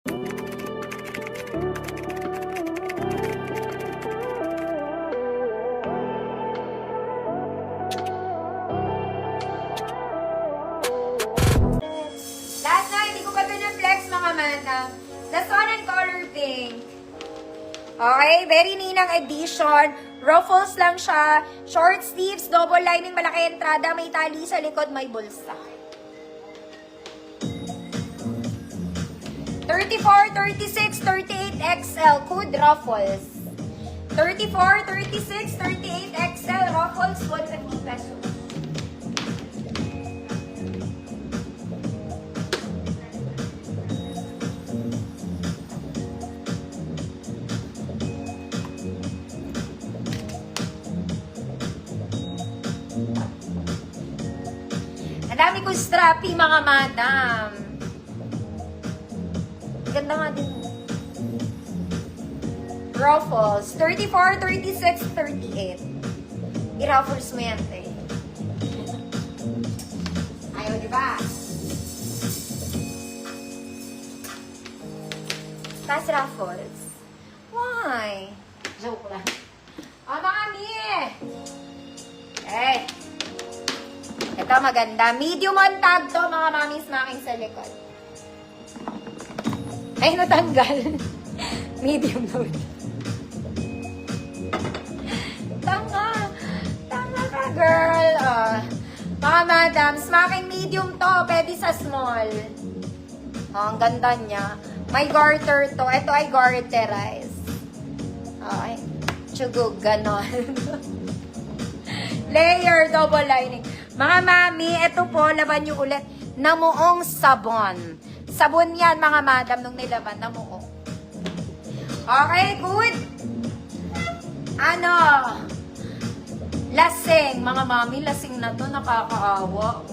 Last na, hindi ko pa ito na-flex mga manang. The Sun and Color Pink. Okay, very ninang edition. Ruffles lang siya. Short sleeves, double lining, malaki entrada, may tali sa likod, may bulsa. 34, 36, 38 XL, Cood Ruffles. 34, 36, 38 XL, Ruffles, 150 pesos. Ang dami kong strappy, mga madam. Ganda nga din. Ruffles. 34, 36, 38. I-ruffles mo yan, te. Ayaw, di ba? Tas ruffles. Why? Joke lang. Mga mi! Eh. Ito maganda. Medium on tag to, mga mamis making sa likod. Ay, natanggal. Medium na ulit. Tanga. Tanga ka, girl. Mga madams, making medium to. Pwede sa small. Ang ganda niya. May garter to. Ito ay garterize. Ay, tsugog, ganon. Layer, double lining. Mga mami, ito po, laban nyo ulit. Namuong sabon. Sabon yan, mga madam, nung nilaban, namuong. Okay, good. Ano? Lasing. Mga mami, lasing na to, nakakaawa.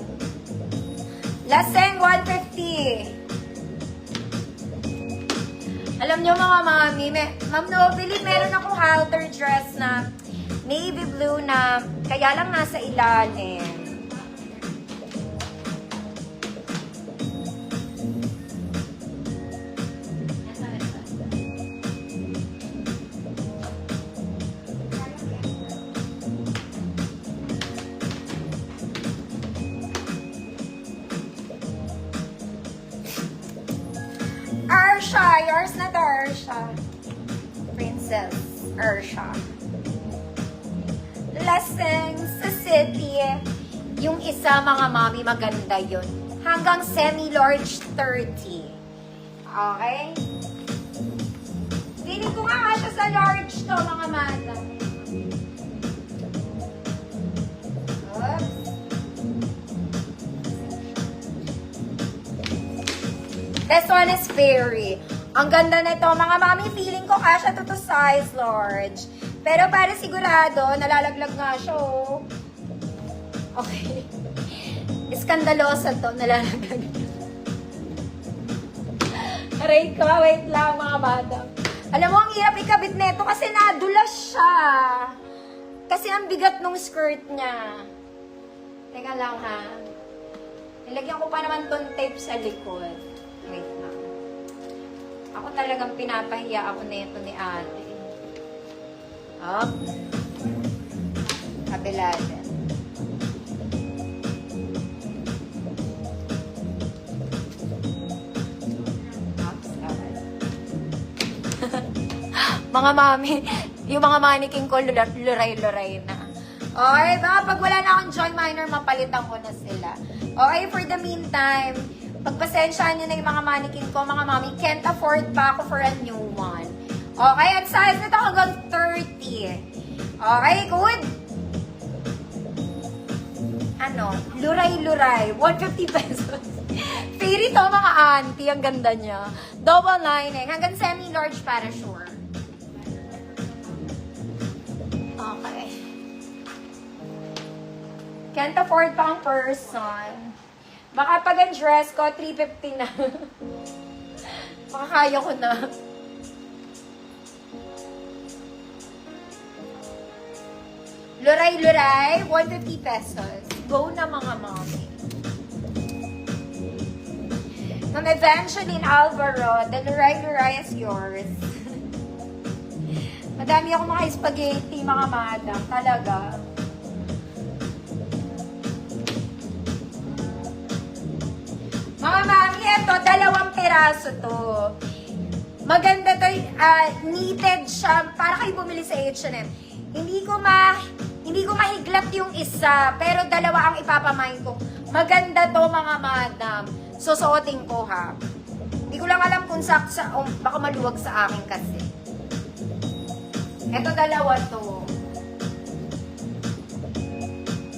Lasing, 150. Alam nyo, mga mami, Ma'am Nobili, meron akong halter dress na navy blue na kaya lang nasa ilalim. Ursha, yours na to, Ursha. Princess Ursha. Lasing sa city. Yung isa, mga mami, maganda yun. Hanggang semi-large 30. Okay? Feeling ko nga siya sa large to, mga mata. Oops. This one is fairy. Ang ganda nito, mga mami, feeling ko kasha to size large. Pero para sigurado, nalalaglag nga siya, oh. Okay. Iskandalosa to, nalalaglag. Aray ko, wait lang, mga madam. Alam mo, ang hirap ikabit nito kasi nadulas siya. Kasi ang bigat nung skirt niya. Teka lang, ha. Nilagyan ko pa naman tong tape sa likod. Wait lang. Ako talagang pinapahiya ako na ito ni ate. Up. Kabila din. Mga mami, yung mga mannequin ko, luray-luray na. Okay, baka pag wala na akong joy minor, mapalitan ko na sila. Okay, for the meantime, pagpasensyaan nyo na yung mga mannequin ko, mga mami, can't afford pa ako for a new one. Okay, at size nito hanggang 30. Okay, good. Ano, luray-luray, 150 pesos. Fairy to, mga auntie, ang ganda niya. Double lining, hanggang semi-large para sure. Okay. Can't afford pa ang person. Baka pag ang dress ko, 350 na. Makakaya ko na. Luray-luray, 150 pesos. Go na, mga mommy. Ma'am Evangeline Alvaro, the luray-luray is yours. Madami ako mga spaghetti, mga madam. Talaga. Mga mami, ito, 2 piraso to. Maganda to, knitted siya. Para kayo bumili sa H&M. Hindi ko mahiglat yung isa, pero 2 ang ipapamain ko. Maganda to, mga madam. Susuotin ko, ha. Hindi ko lang alam kung baka maluwag sa akin kasi. Ito 2 to.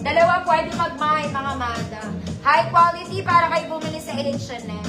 2 pwede magmahal, mga madam. High quality para kayo bumili sa H&M.